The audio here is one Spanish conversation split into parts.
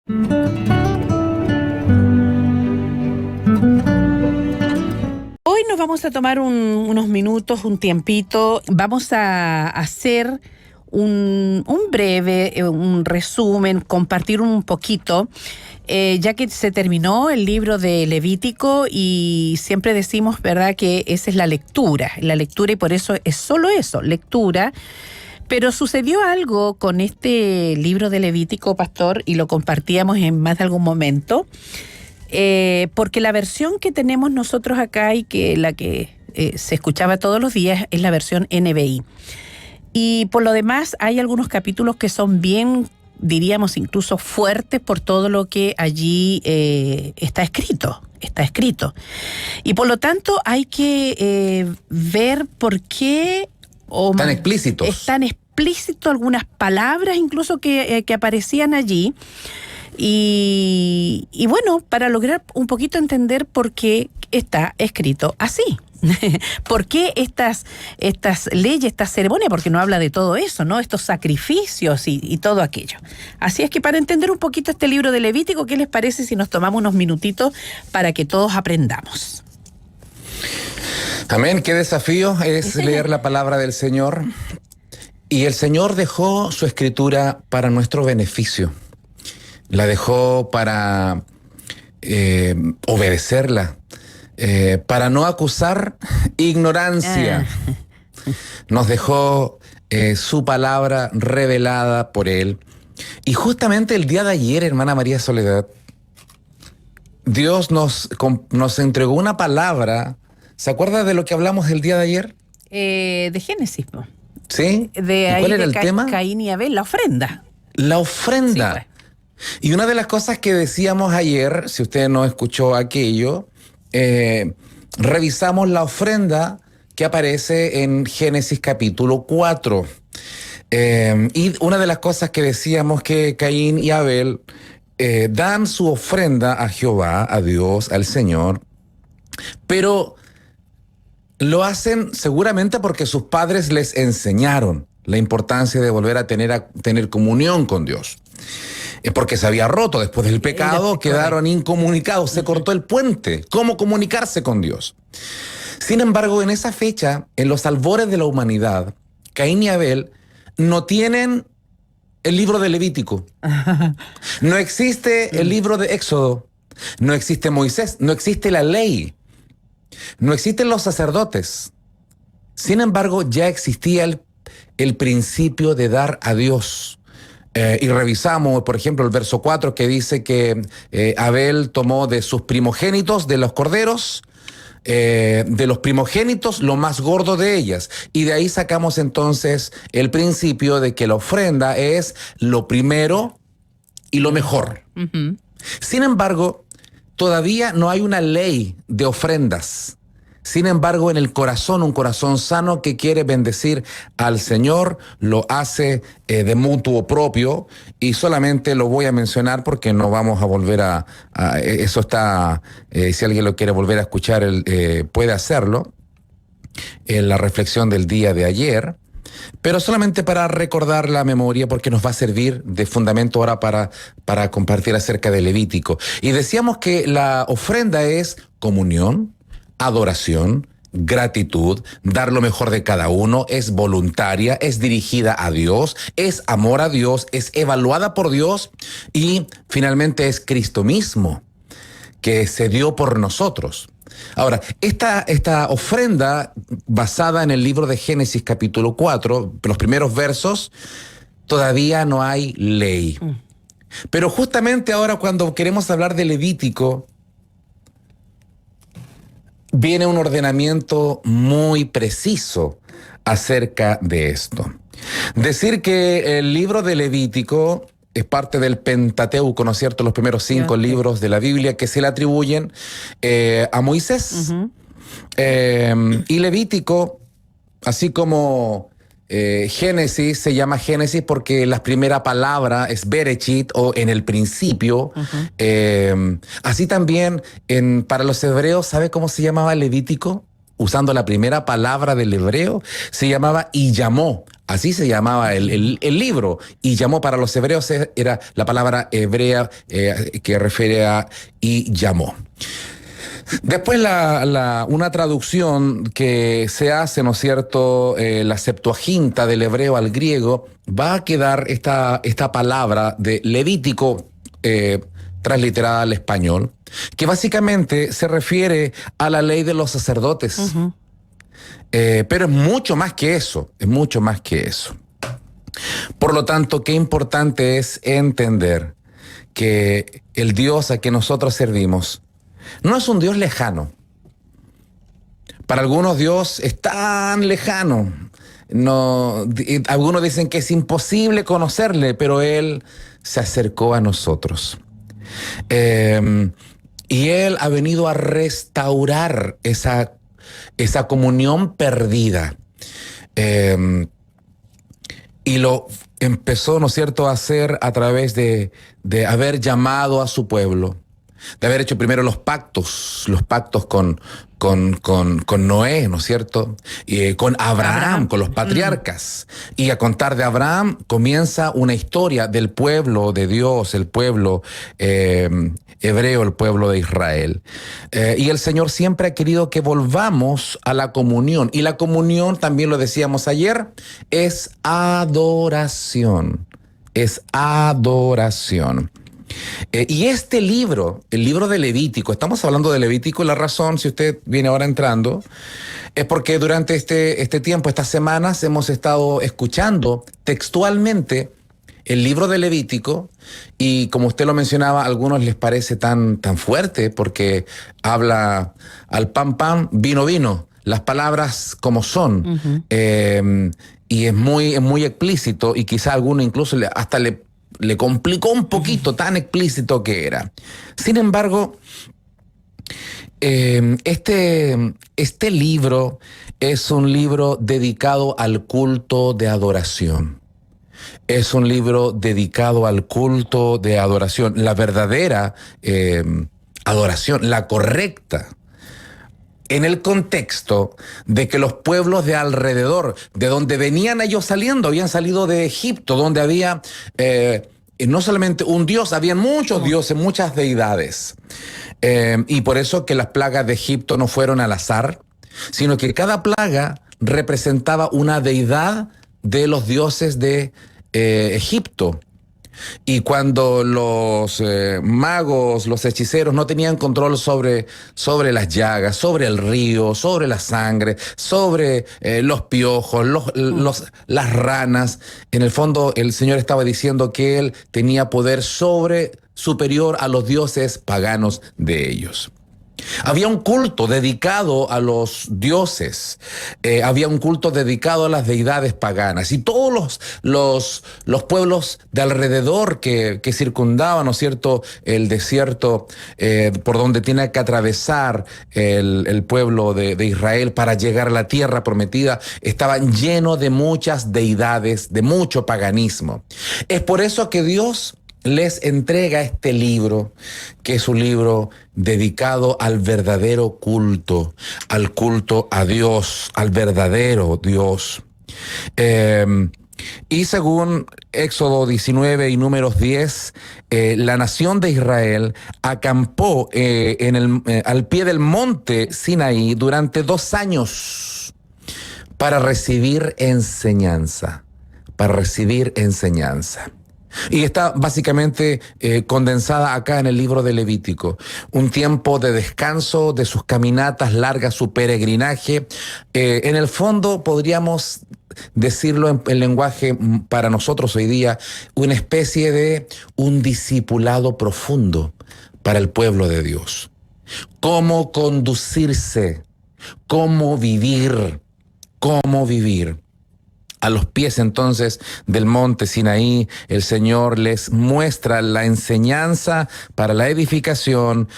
Hoy nos vamos a tomar unos minutos, un tiempito. Vamos a hacer un breve, un resumen, compartir un poquito, ya que se terminó el libro de Levítico y siempre decimos, ¿verdad?, que esa es la lectura y por eso es solo eso, lectura. Pero sucedió algo con este libro de Levítico, pastor, y lo compartíamos en más de algún momento, porque la versión que tenemos nosotros acá y que la que se escuchaba todos los días es la versión NBI. Y por lo demás hay algunos capítulos que son bien, diríamos incluso fuertes por todo lo que allí está escrito. Y por lo tanto hay que ver por qué... Tan explícitos. Están explícitos algunas palabras incluso que aparecían allí. Y bueno, para lograr un poquito entender por qué está escrito así. ¿Por qué estas leyes, estas ceremonias? Porque no habla de todo eso, ¿no? Estos sacrificios y todo aquello. Así es que para entender un poquito este libro de Levítico, ¿qué les parece si nos tomamos unos minutitos para que todos aprendamos? Amén, qué desafío es leer la palabra del Señor. Y el Señor dejó su escritura para nuestro beneficio. La dejó para obedecerla, para no acusar ignorancia. Nos dejó su palabra revelada por Él. Y justamente el día de ayer, hermana María Soledad, Dios nos entregó una palabra. ¿Se acuerda de lo que hablamos el día de ayer? De Génesis, ¿no? ¿Sí? ¿Cuál era el tema? Caín y Abel, la ofrenda. La ofrenda. Sí, pues. Y una de las cosas que decíamos ayer, si usted no escuchó aquello, revisamos la ofrenda que aparece en Génesis capítulo 4. Y una de las cosas que decíamos que Caín y Abel dan su ofrenda a Jehová, a Dios, al Señor, pero lo hacen seguramente porque sus padres les enseñaron la importancia de volver a tener comunión con Dios. Es porque se había roto después del pecado, quedaron incomunicados, se cortó el puente. ¿Cómo comunicarse con Dios? Sin embargo, en esa fecha, en los albores de la humanidad, Caín y Abel no tienen el libro de Levítico. No existe el libro de Éxodo. No existe Moisés. No existe la ley. No existen los sacerdotes. Sin embargo, ya existía el principio de dar a Dios. Y revisamos, por ejemplo, el verso 4 que dice que Abel tomó de sus primogénitos, de los corderos, de los primogénitos, lo más gordo de ellas. Y de ahí sacamos entonces el principio de que la ofrenda es lo primero y lo mejor. Uh-huh. Sin embargo, todavía no hay una ley de ofrendas. Sin embargo, en el corazón, un corazón sano que quiere bendecir al Señor, lo hace de mutuo propio, y solamente lo voy a mencionar porque no vamos a volver a eso está, si alguien lo quiere volver a escuchar, puede hacerlo, en la reflexión del día de ayer, pero solamente para recordar la memoria, porque nos va a servir de fundamento ahora para compartir acerca de Levítico. Y decíamos que la ofrenda es comunión, adoración, gratitud, dar lo mejor de cada uno, es voluntaria, es dirigida a Dios, es amor a Dios, es evaluada por Dios y finalmente es Cristo mismo que se dio por nosotros. Ahora, esta ofrenda basada en el libro de Génesis capítulo 4, los primeros versos, todavía no hay ley. Pero justamente ahora cuando queremos hablar de Levítico, viene un ordenamiento muy preciso acerca de esto. Decir que el libro de Levítico es parte del Pentateuco, ¿no es cierto? Los primeros 5 libros de la Biblia que se le atribuyen a Moisés. Uh-huh. Y Levítico, así como Génesis, se llama Génesis porque la primera palabra es Bereshit, o en el principio. Uh-huh. Así también para los hebreos, ¿sabe cómo se llamaba Levítico? Usando la primera palabra del hebreo, se llamaba y llamó Así se llamaba el libro, y llamó para los hebreos, era la palabra hebrea que refiere a y llamó. Después una traducción que se hace, ¿no es cierto?, la Septuaginta del hebreo al griego, va a quedar esta palabra de Levítico transliterada al español, que básicamente se refiere a la ley de los sacerdotes. Ujú. Pero es mucho más que eso, es mucho más que eso. Por lo tanto, qué importante es entender que el Dios a que nosotros servimos no es un Dios lejano. Para algunos Dios es tan lejano. No, algunos dicen que es imposible conocerle, pero Él se acercó a nosotros. Y Él ha venido a restaurar esa comunión perdida. Y lo empezó, ¿no es cierto?, a hacer a través de haber llamado a su pueblo, de haber hecho primero los pactos con Noé, ¿no es cierto?, y con Abraham, con los patriarcas. Y a contar de Abraham comienza una historia del pueblo de Dios, el pueblo hebreo, el pueblo de Israel. Y el Señor siempre ha querido que volvamos a la comunión. Y la comunión, también lo decíamos ayer, es adoración. Es adoración. Y este libro, el libro de Levítico, estamos hablando de Levítico, y la razón, si usted viene ahora entrando, es porque durante este tiempo, estas semanas, hemos estado escuchando textualmente el libro de Levítico, y como usted lo mencionaba, a algunos les parece tan fuerte porque habla al pan, vino, las palabras como son. Uh-huh. Y es muy explícito, y quizá a alguno incluso hasta le complicó un poquito, tan explícito que era. Sin embargo, este libro es un libro dedicado al culto de adoración. Es un libro dedicado al culto de adoración, la verdadera adoración, la correcta, en el contexto de que los pueblos de alrededor, de donde venían ellos saliendo, habían salido de Egipto, donde había no solamente un dios, habían muchos dioses, muchas deidades. Y por eso que las plagas de Egipto no fueron al azar, sino que cada plaga representaba una deidad de los dioses de Egipto. Y cuando los magos, los hechiceros no tenían control sobre las llagas, sobre el río, sobre la sangre, sobre los piojos, las ranas, en el fondo el Señor estaba diciendo que Él tenía poder superior a los dioses paganos de ellos. Había un culto dedicado a los dioses, había un culto dedicado a las deidades paganas, y todos los pueblos de alrededor que circundaban, ¿no es cierto?, el desierto por donde tiene que atravesar el pueblo de Israel para llegar a la tierra prometida, estaban llenos de muchas deidades, de mucho paganismo. Es por eso que Dios les entrega este libro, que es un libro dedicado al verdadero culto, al culto a Dios, al verdadero Dios. Y según Éxodo 19 y Números 10, la nación de Israel acampó al pie del monte Sinaí durante 2 años para recibir enseñanza, Y está básicamente condensada acá en el libro de Levítico. Un tiempo de descanso de sus caminatas largas, su peregrinaje. En el fondo podríamos decirlo en lenguaje para nosotros hoy día, una especie de un discipulado profundo para el pueblo de Dios. Cómo conducirse, cómo vivir. A los pies entonces del monte Sinaí, el Señor les muestra la enseñanza para la edificación,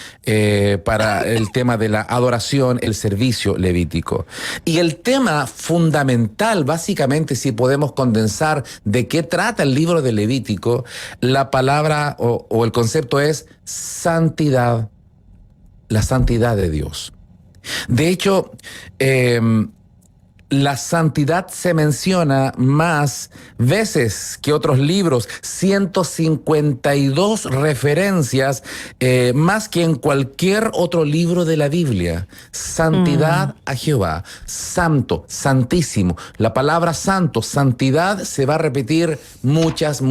para el tema de la adoración, el servicio levítico. Y el tema fundamental, básicamente, si podemos condensar de qué trata el libro de Levítico, la palabra o el concepto es santidad, la santidad de Dios. De hecho, la santidad se menciona más veces que otros libros, 152 referencias, más que en cualquier otro libro de la Biblia. Santidad a Jehová, santo, santísimo. La palabra santo, santidad, se va a repetir muchas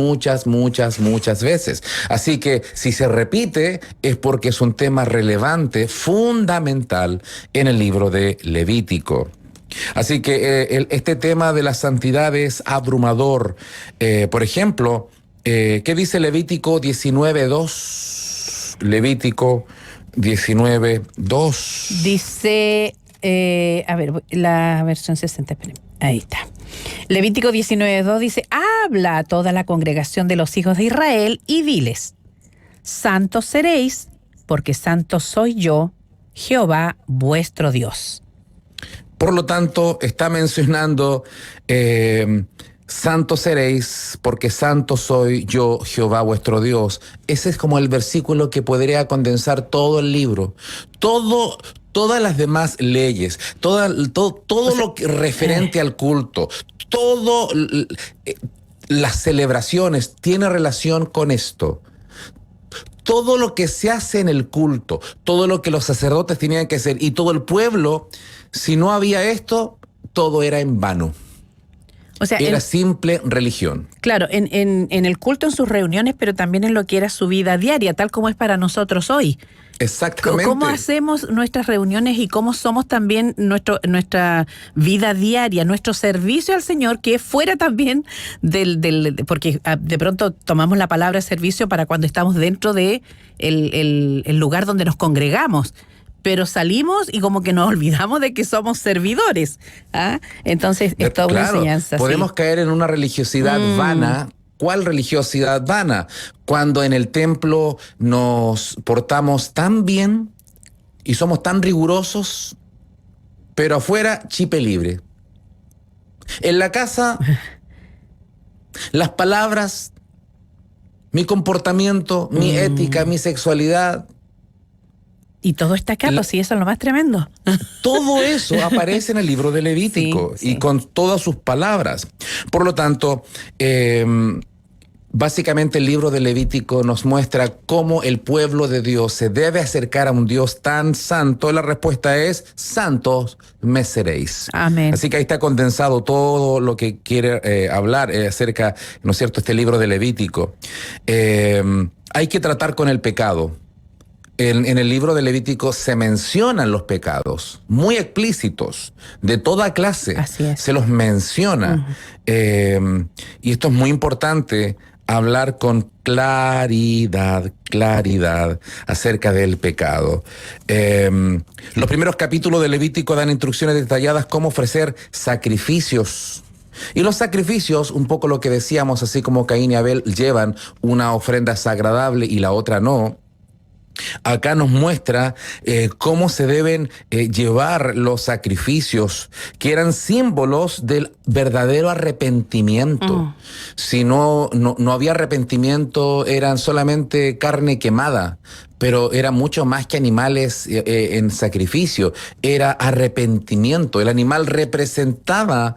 veces. Así que si se repite es porque es un tema relevante, fundamental en el libro de Levítico. Así que este tema de la santidad es abrumador. Por ejemplo, ¿qué dice Levítico 19:2? Levítico 19:2. Dice, a ver, la versión 60, esperen, ahí está. Levítico 19:2 dice, habla a toda la congregación de los hijos de Israel y diles, santos seréis, porque santo soy yo, Jehová vuestro Dios. Por lo tanto, está mencionando, santos seréis, porque santo soy yo, Jehová vuestro Dios. Ese es como el versículo que podría condensar todo el libro. Todas las demás leyes, todo lo que referente al culto, todo las celebraciones tiene relación con esto. Todo lo que se hace en el culto, todo lo que los sacerdotes tenían que hacer y todo el pueblo, si no había esto, todo era en vano. O sea, era simple religión. Claro, en el culto, en sus reuniones, pero también en lo que era su vida diaria, tal como es para nosotros hoy. Exactamente. ¿Cómo hacemos nuestras reuniones y cómo somos también nuestra vida diaria, nuestro servicio al Señor, que es fuera también porque de pronto tomamos la palabra servicio para cuando estamos dentro de el lugar donde nos congregamos, pero salimos y como que nos olvidamos de que somos servidores. ¿Ah? Entonces es toda una enseñanza. Podemos caer en una religiosidad vana. ¿Cuál religiosidad vana? Cuando en el templo nos portamos tan bien y somos tan rigurosos, pero afuera chipe libre. En la casa, las palabras, mi comportamiento, mi ética, mi sexualidad. Y todo está acá, pues sí, eso es lo más tremendo. Todo eso aparece en el libro de Levítico, sí. Y con todas sus palabras. Por lo tanto, básicamente el libro de Levítico nos muestra cómo el pueblo de Dios se debe acercar a un Dios tan santo. La respuesta es, santos me seréis. Amén. Así que ahí está condensado todo lo que quiere hablar acerca, ¿no es cierto?, este libro de Levítico. Hay que tratar con el pecado. En el libro de Levítico se mencionan los pecados, muy explícitos, de toda clase. Así es. Se los menciona. Y esto es muy importante, hablar con claridad acerca del pecado. Los primeros capítulos de Levítico dan instrucciones detalladas cómo ofrecer sacrificios. Y los sacrificios, un poco lo que decíamos, así como Caín y Abel llevan una ofrenda agradable y la otra no. Acá nos muestra cómo se deben llevar los sacrificios, que eran símbolos del verdadero arrepentimiento. Si no había arrepentimiento, eran solamente carne quemada, pero era mucho más que animales en sacrificio, era arrepentimiento. El animal representaba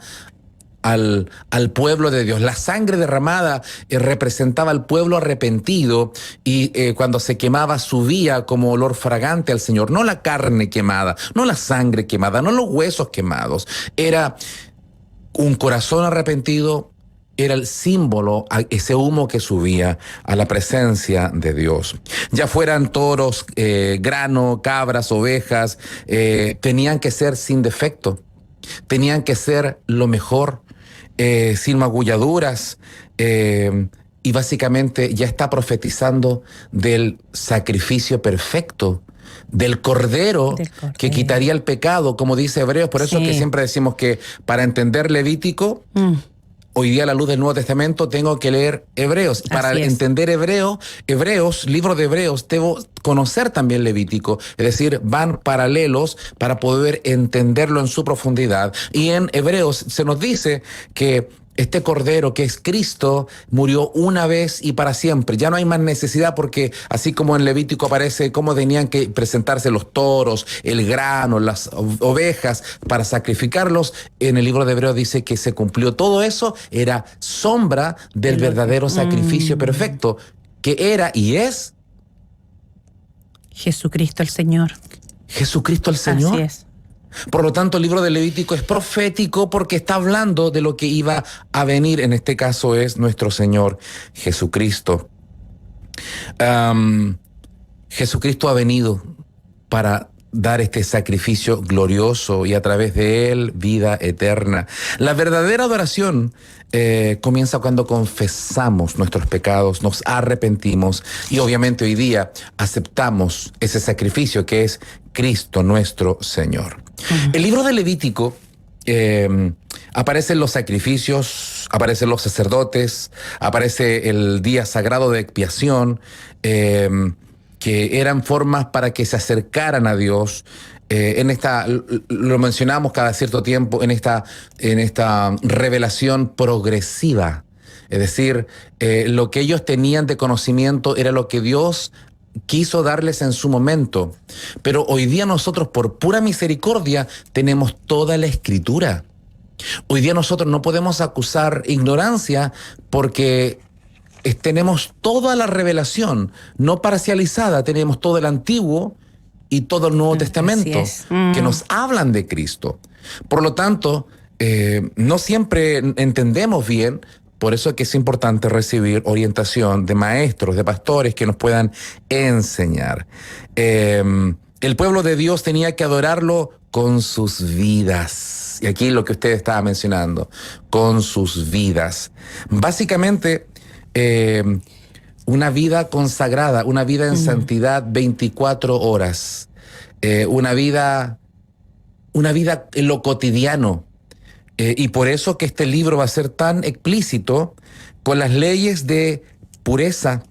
al pueblo de Dios. La sangre derramada representaba al pueblo arrepentido y cuando se quemaba subía como olor fragante al Señor. No la carne quemada, no la sangre quemada, no los huesos quemados. Era un corazón arrepentido, era el símbolo, ese humo que subía a la presencia de Dios. Ya fueran toros, grano, cabras, ovejas, tenían que ser sin defecto. Tenían que ser lo mejor, sin magulladuras, y básicamente ya está profetizando del sacrificio perfecto, del cordero que quitaría el pecado, como dice Hebreos. Por eso es que siempre decimos que para entender Levítico, hoy día a la luz del Nuevo Testamento tengo que leer Hebreos. Para entender Hebreos, libro de Hebreos, debo conocer también Levítico. Es decir, van paralelos para poder entenderlo en su profundidad. Y en Hebreos se nos dice que Este Cordero que es Cristo murió una vez y para siempre. Ya no hay más necesidad porque así como en Levítico aparece cómo tenían que presentarse los toros, el grano, las ovejas para sacrificarlos, en el libro de Hebreos dice que se cumplió. Todo eso era sombra del verdadero sacrificio perfecto que era y es Jesucristo el Señor. Jesucristo el Señor. Así es. Por lo tanto, el libro de Levítico es profético porque está hablando de lo que iba a venir. En este caso es nuestro Señor Jesucristo. Jesucristo ha venido para dar este sacrificio glorioso y a través de él vida eterna. La verdadera adoración comienza cuando confesamos nuestros pecados, nos arrepentimos y obviamente hoy día aceptamos ese sacrificio que es Cristo nuestro Señor. El libro de Levítico aparecen los sacrificios, aparecen los sacerdotes, aparece el día sagrado de expiación, que eran formas para que se acercaran a Dios. Lo mencionamos cada cierto tiempo, en esta revelación progresiva. Es decir, lo que ellos tenían de conocimiento era lo que Dios quiso darles en su momento. Pero hoy día nosotros, por pura misericordia, tenemos toda la Escritura. Hoy día nosotros no podemos acusar ignorancia porque tenemos toda la revelación, no parcializada, tenemos todo el Antiguo y todo el Nuevo Testamento que nos hablan de Cristo. Por lo tanto, no siempre entendemos bien. Por eso es que es importante recibir orientación de maestros, de pastores que nos puedan enseñar. El pueblo de Dios tenía que adorarlo con sus vidas. Y aquí lo que usted estaba mencionando, con sus vidas. Básicamente, una vida consagrada, una vida en santidad 24 horas. Una vida en lo cotidiano. Y por eso que este libro va a ser tan explícito con las leyes de pureza.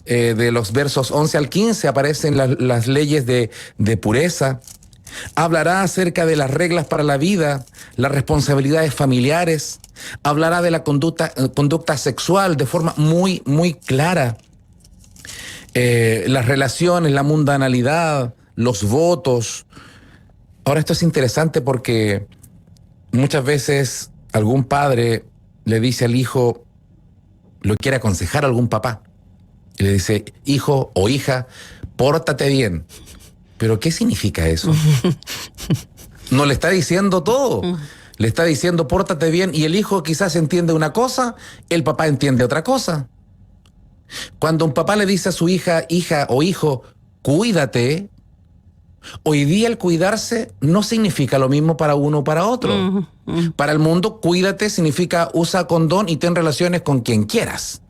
De los versos 11 al 15 aparecen las leyes de pureza. Hablará acerca de las reglas para la vida, las responsabilidades familiares. Hablará de la conducta sexual de forma muy, muy clara. Las relaciones, la mundanalidad, los votos. Ahora esto es interesante porque muchas veces algún padre le dice al hijo, lo quiere aconsejar a algún papá, y le dice, hijo o hija, pórtate bien. ¿Pero qué significa eso? No le está diciendo todo. Le está diciendo, pórtate bien, y el hijo quizás entiende una cosa, el papá entiende otra cosa. Cuando un papá le dice a su hija o hijo, cuídate, hoy día el cuidarse no significa lo mismo para uno o para otro. Para el mundo, cuídate significa usa condón y ten relaciones con quien quieras.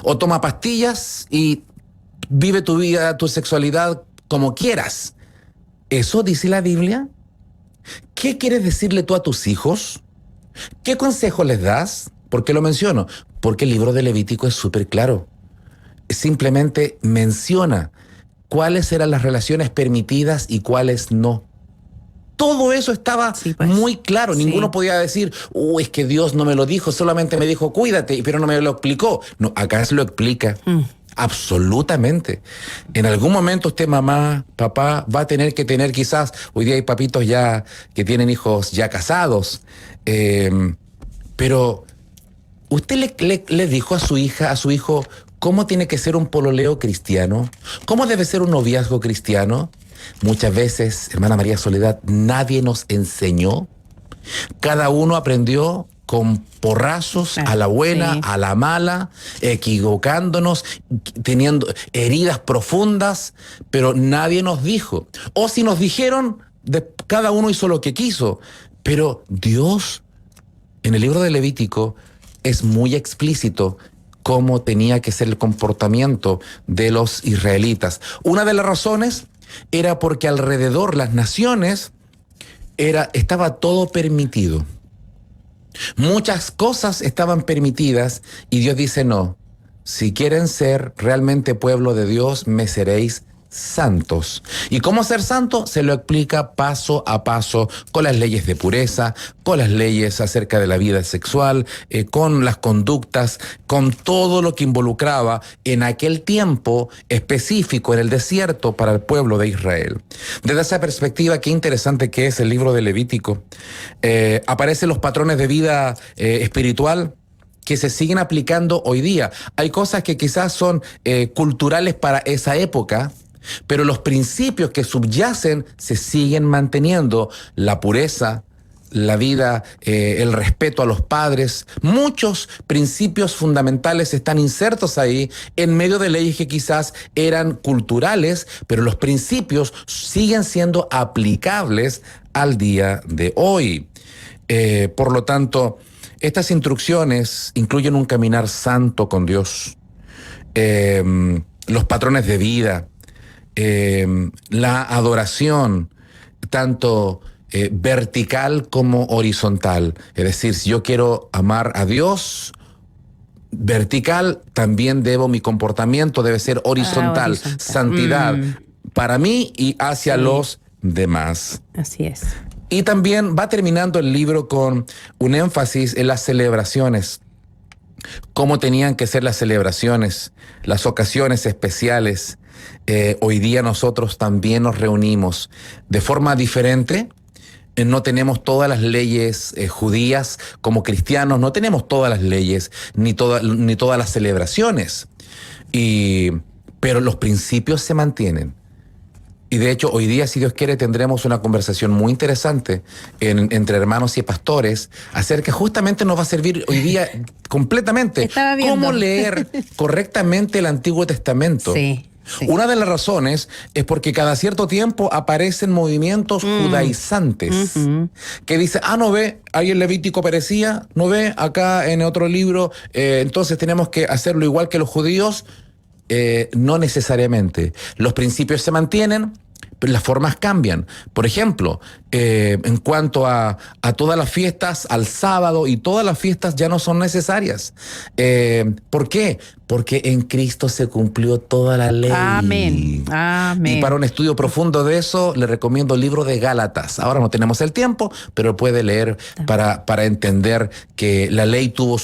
O toma pastillas y vive tu vida, tu sexualidad como quieras. ¿Eso dice la Biblia? ¿Qué quieres decirle tú a tus hijos? ¿Qué consejo les das? ¿Por qué lo menciono? Porque el libro de Levítico es súper claro. Simplemente menciona cuáles eran las relaciones permitidas y cuáles no. Todo eso estaba muy claro. Sí. Ninguno podía decir, es que Dios no me lo dijo, solamente me dijo cuídate, pero no me lo explicó. No, acá se lo explica. Absolutamente. En algún momento usted, mamá, papá, va a tener que tener quizás, hoy día hay papitos ya que tienen hijos ya casados, pero usted le dijo a su hija, a su hijo, ¿cómo tiene que ser un pololeo cristiano? ¿Cómo debe ser un noviazgo cristiano? Muchas veces, hermana María Soledad, nadie nos enseñó. Cada uno aprendió con porrazos, a la buena, a la mala, equivocándonos, teniendo heridas profundas, pero nadie nos dijo. O si nos dijeron, cada uno hizo lo que quiso. Pero Dios, en el libro de Levítico, es muy explícito cómo tenía que ser el comportamiento de los israelitas. Una de las razones era porque alrededor las naciones estaba todo permitido. Muchas cosas estaban permitidas y Dios dice no. Si quieren ser realmente pueblo de Dios, me seréis santos. ¿Y cómo ser santo? Se lo explica paso a paso con las leyes de pureza, con las leyes acerca de la vida sexual, con las conductas, con todo lo que involucraba en aquel tiempo específico en el desierto para el pueblo de Israel. Desde esa perspectiva, qué interesante que es el libro de Levítico. Aparecen los patrones de vida espiritual que se siguen aplicando hoy día. Hay cosas que quizás son culturales para esa época, pero los principios que subyacen se siguen manteniendo. La pureza, la vida, el respeto a los padres. Muchos principios fundamentales están insertos ahí en medio de leyes que quizás eran culturales, pero los principios siguen siendo aplicables al día de hoy. Por lo tanto, estas instrucciones incluyen un caminar santo con Dios, los patrones de vida, la adoración, tanto vertical como horizontal. Es decir, si yo quiero amar a Dios vertical, también mi comportamiento debe ser horizontal. Santidad para mí y hacia los demás. Así es. Y también va terminando el libro con un énfasis en las celebraciones. Cómo tenían que ser las celebraciones, las ocasiones especiales. Hoy día nosotros también nos reunimos de forma diferente. No tenemos todas las leyes judías como cristianos, no tenemos todas las leyes ni todas las celebraciones. Pero los principios se mantienen. Y de hecho, hoy día, si Dios quiere, tendremos una conversación muy interesante entre hermanos y pastores acerca, justamente nos va a servir hoy día completamente cómo leer correctamente el Antiguo Testamento. Sí. Sí. Una de las razones es porque cada cierto tiempo aparecen movimientos judaizantes que dicen, no ve, ahí en Levítico aparecía, no ve, acá en otro libro, entonces tenemos que hacerlo igual que los judíos. No necesariamente. Los principios se mantienen, pero las formas cambian. Por ejemplo, en cuanto a todas las fiestas, al sábado, y todas las fiestas ya no son necesarias. ¿Por qué? Porque en Cristo se cumplió toda la ley. Amén. Amén. Y para un estudio profundo de eso, le recomiendo el libro de Gálatas. Ahora no tenemos el tiempo, pero puede leer para entender que la ley tuvo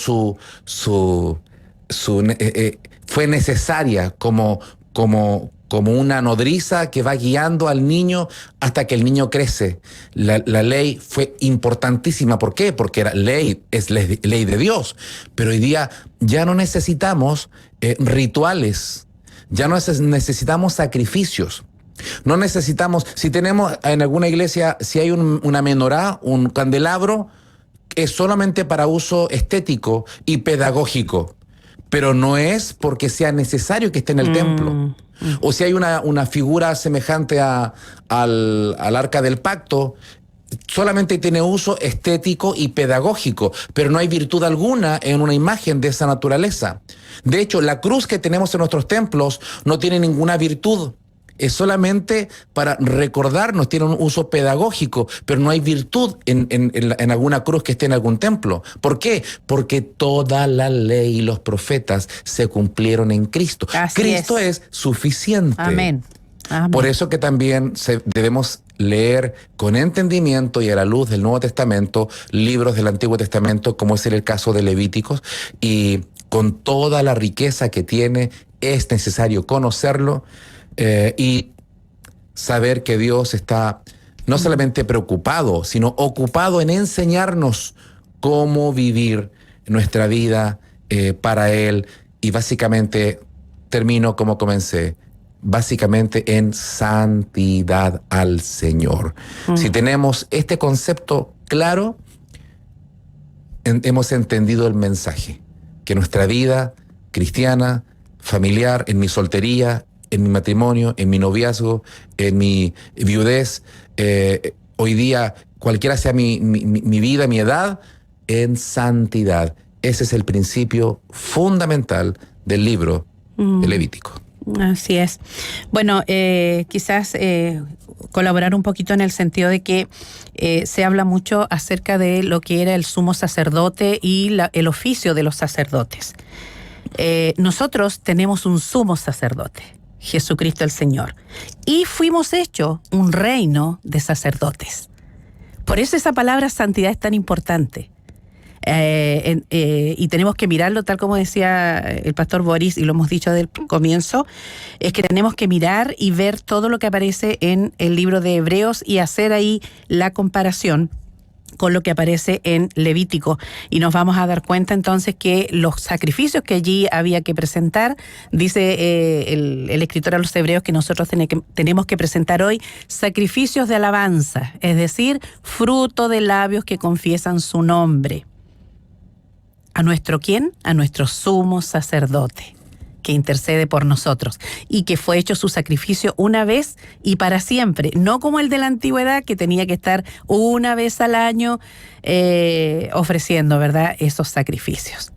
fue necesaria como una nodriza que va guiando al niño hasta que el niño crece. La ley fue importantísima. ¿Por qué? Porque es ley de Dios. Pero hoy día ya no necesitamos rituales, ya no necesitamos sacrificios. No necesitamos, si tenemos en alguna iglesia, si hay una menorá, un candelabro, es solamente para uso estético y pedagógico. Pero no es porque sea necesario que esté en el templo. O si hay una figura semejante al Arca del Pacto, solamente tiene uso estético y pedagógico, pero no hay virtud alguna en una imagen de esa naturaleza. De hecho, la cruz que tenemos en nuestros templos no tiene ninguna virtud. Es solamente para recordarnos, tiene un uso pedagógico, pero no hay virtud en alguna cruz que esté en algún templo. ¿Por qué? Porque toda la ley y los profetas se cumplieron en Cristo. Cristo es suficiente. Amén. Amén. Por eso que también debemos leer con entendimiento y a la luz del Nuevo Testamento libros del Antiguo Testamento, como es el caso de Levíticos, y con toda la riqueza que tiene es necesario conocerlo. Y saber que Dios está no solamente preocupado, sino ocupado en enseñarnos cómo vivir nuestra vida para Él. Y básicamente, termino como comencé, básicamente en santidad al Señor. Si tenemos este concepto claro, hemos entendido el mensaje, que nuestra vida cristiana, familiar, en mi soltería, en mi matrimonio, en mi noviazgo, en mi viudez, hoy día, cualquiera sea mi vida, mi edad, en santidad. Ese es el principio fundamental del libro de Levítico. Así es. Bueno, quizás colaborar un poquito en el sentido de que se habla mucho acerca de lo que era el sumo sacerdote y el oficio de los sacerdotes. Nosotros tenemos un sumo sacerdote, Jesucristo el Señor. Y fuimos hechos un reino de sacerdotes. Por eso esa palabra santidad es tan importante. Y tenemos que mirarlo, tal como decía el pastor Boris, y lo hemos dicho desde el comienzo, es que tenemos que mirar y ver todo lo que aparece en el libro de Hebreos y hacer ahí la comparación con lo que aparece en Levítico, y nos vamos a dar cuenta entonces que los sacrificios que allí había que presentar, dice el escritor a los Hebreos que nosotros tenemos que presentar hoy sacrificios de alabanza, es decir, fruto de labios que confiesan su nombre. ¿A nuestro quién? A nuestro sumo sacerdote, que intercede por nosotros y que fue hecho su sacrificio una vez y para siempre, no como el de la antigüedad, que tenía que estar una vez al año ofreciendo, ¿verdad?, esos sacrificios.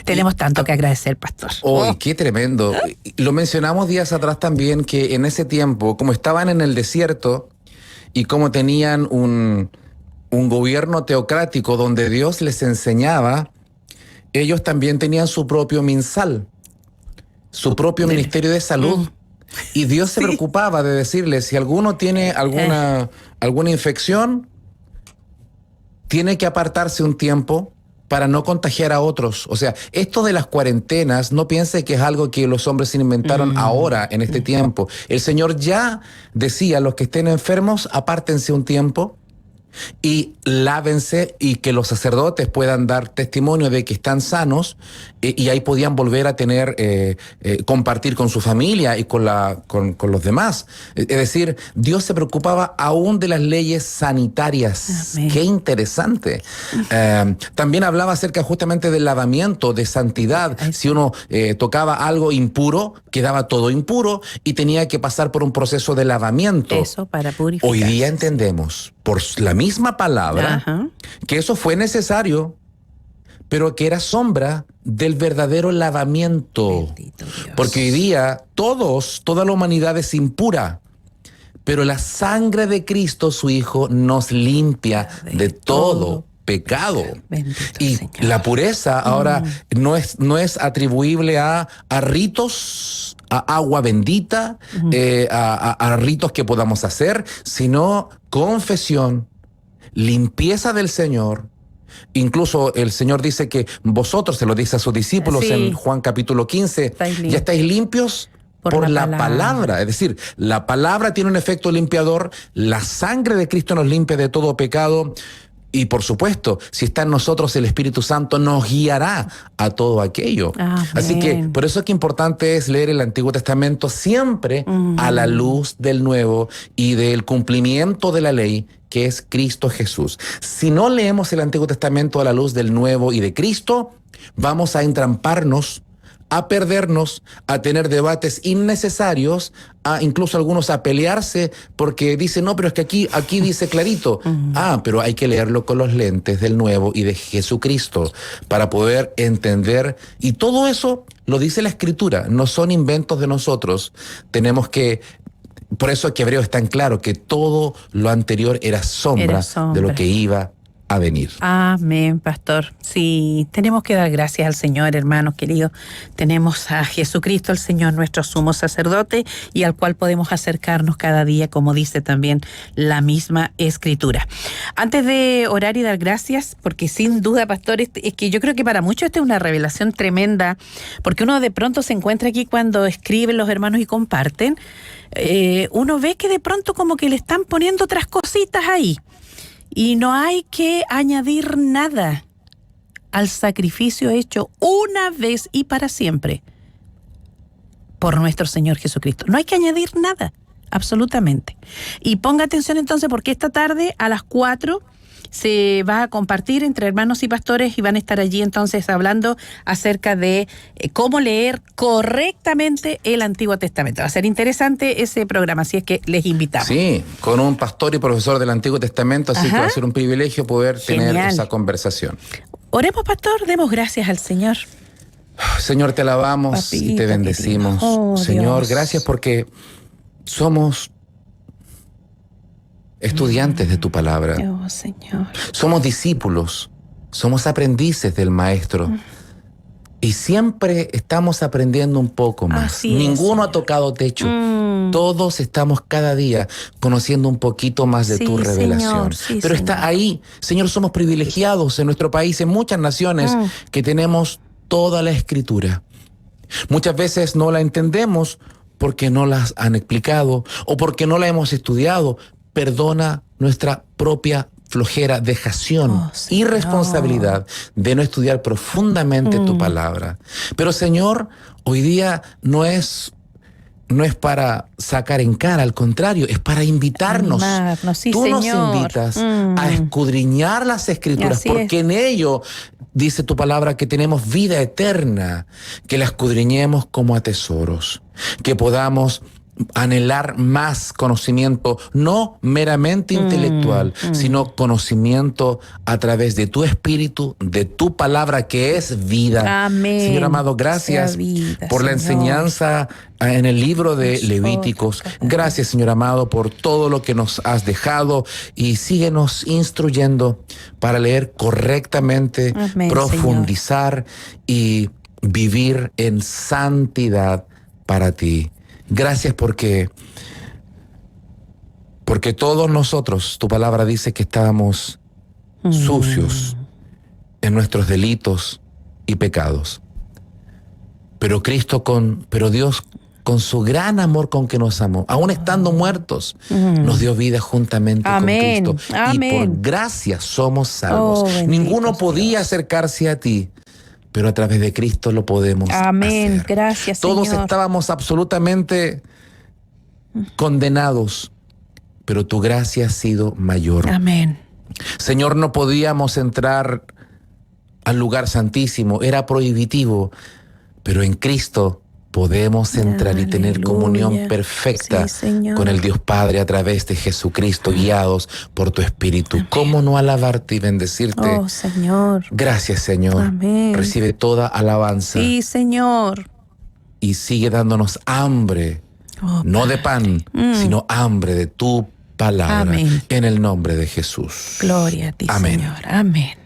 Tenemos tanto que agradecer, pastor. Qué tremendo. Lo mencionamos días atrás también, que en ese tiempo, como estaban en el desierto y como tenían un gobierno teocrático donde Dios les enseñaba, ellos también tenían su propio MinSal, su propio Ministerio de Salud. Y Dios se preocupaba de decirle, si alguno tiene alguna infección, tiene que apartarse un tiempo para no contagiar a otros. O sea, esto de las cuarentenas, no piense que es algo que los hombres se inventaron ahora, en este tiempo. El Señor ya decía, los que estén enfermos, apártense un tiempo y lávense, y que los sacerdotes puedan dar testimonio de que están sanos, y ahí podían volver a tener, compartir con su familia y con los demás. Es decir, Dios se preocupaba aún de las leyes sanitarias. Amén. Qué interesante. También hablaba acerca justamente del lavamiento, de santidad. Si uno tocaba algo impuro, quedaba todo impuro y tenía que pasar por un proceso de lavamiento. Eso para purificar. Hoy día entendemos, por la misma palabra, que eso fue necesario, pero que era sombra del verdadero lavamiento. Porque hoy día toda la humanidad es impura, pero la sangre de Cristo, su Hijo, nos limpia de todo pecado. Y Señor. La pureza ahora no es atribuible a ritos, a agua bendita, a ritos que podamos hacer, sino confesión, limpieza del Señor. Incluso el Señor dice que vosotros, se lo dice a sus discípulos en Juan capítulo 15, ya estáis limpios por la palabra. Es decir, la palabra tiene un efecto limpiador, la sangre de Cristo nos limpia de todo pecado. Y por supuesto, si está en nosotros el Espíritu Santo, nos guiará a todo aquello. Amén. Así que por eso es que importante es leer el Antiguo Testamento siempre a la luz del Nuevo y del cumplimiento de la ley, que es Cristo Jesús. Si no leemos el Antiguo Testamento a la luz del Nuevo y de Cristo, vamos a entramparnos, a perdernos, a tener debates innecesarios, a incluso algunos a pelearse porque dicen, no, pero es que aquí dice clarito. Pero hay que leerlo con los lentes del Nuevo y de Jesucristo para poder entender. Y todo eso lo dice la Escritura, no son inventos de nosotros. Tenemos que... Por eso es que Hebreo es tan claro que todo lo anterior era sombra de lo que iba a venir. Amén, pastor. Sí, tenemos que dar gracias al Señor, hermanos queridos. Tenemos a Jesucristo, el Señor, nuestro sumo sacerdote, y al cual podemos acercarnos cada día, como dice también la misma Escritura. Antes de orar y dar gracias, porque sin duda, pastor, es que yo creo que para muchos esta es una revelación tremenda, porque uno de pronto se encuentra aquí cuando escriben los hermanos y comparten, uno ve que de pronto como que le están poniendo otras cositas ahí. Y no hay que añadir nada al sacrificio hecho una vez y para siempre por nuestro Señor Jesucristo. No hay que añadir nada, absolutamente. Y ponga atención entonces, porque esta tarde a las 4 se va a compartir entre hermanos y pastores y van a estar allí entonces hablando acerca de cómo leer correctamente el Antiguo Testamento. Va a ser interesante ese programa, así es que les invitamos. Sí, con un pastor y profesor del Antiguo Testamento, así que va a ser un privilegio poder tener esa conversación. Oremos, pastor, demos gracias al Señor. Señor, te alabamos, papito, y te bendecimos. Señor, Dios, gracias porque somos estudiantes de tu palabra. Señor. Somos discípulos, somos aprendices del Maestro. Y siempre estamos aprendiendo un poco más. Así es, Ninguno ha Señor. tocado techo. Todos estamos cada día conociendo un poquito más de Sí, tu revelación. Señor, sí, Pero está Señor. ahí. Señor, somos privilegiados en nuestro país, en muchas naciones, que tenemos toda la Escritura. Muchas veces no la entendemos porque no las han explicado o porque no la hemos estudiado. Perdona nuestra propia flojera, dejación, Oh, Señor. irresponsabilidad de no estudiar profundamente tu palabra. Pero Señor, hoy día no es para sacar en cara, al contrario, es para invitarnos. Animarnos, sí, Tú nos Señor. invitas a escudriñar las Escrituras, Así porque es. en ello dice tu palabra que tenemos vida eterna, que la escudriñemos como a tesoros, que podamos anhelar más conocimiento, no meramente intelectual, sino conocimiento a través de tu espíritu, de tu palabra que es vida. Amén. Señor amado, Que sea gracias vida, por la Señor. enseñanza en el libro de Levíticos. Gracias, Señor amado, por todo lo que nos has dejado y síguenos instruyendo para leer correctamente, Amén, profundizar y vivir en santidad para ti. Gracias porque todos nosotros, tu palabra dice que estábamos sucios en nuestros delitos y pecados. Pero Dios con su gran amor con que nos amó, aún estando muertos, nos dio vida juntamente Amén. con Cristo. Amén. Y por gracia somos salvos. Oh, bendito Ninguno Dios. podía acercarse a ti, pero a través de Cristo lo podemos Amén. hacer. Gracias, Todos Señor. estábamos absolutamente condenados, pero tu gracia ha sido mayor. Amén. Señor, no podíamos entrar al lugar santísimo, era prohibitivo, pero en Cristo podemos entrar y tener Aleluya. comunión perfecta Sí, Señor. con el Dios Padre a través de Jesucristo, guiados por tu Espíritu. Amén. ¿Cómo no alabarte y bendecirte? Oh, Señor. Gracias, Señor. Amén. Recibe toda alabanza Sí, Señor. y sigue dándonos hambre, Oh, no de pan, sino hambre de tu palabra. Amén. En el nombre de Jesús. Gloria a ti, Amén. Señor. Amén.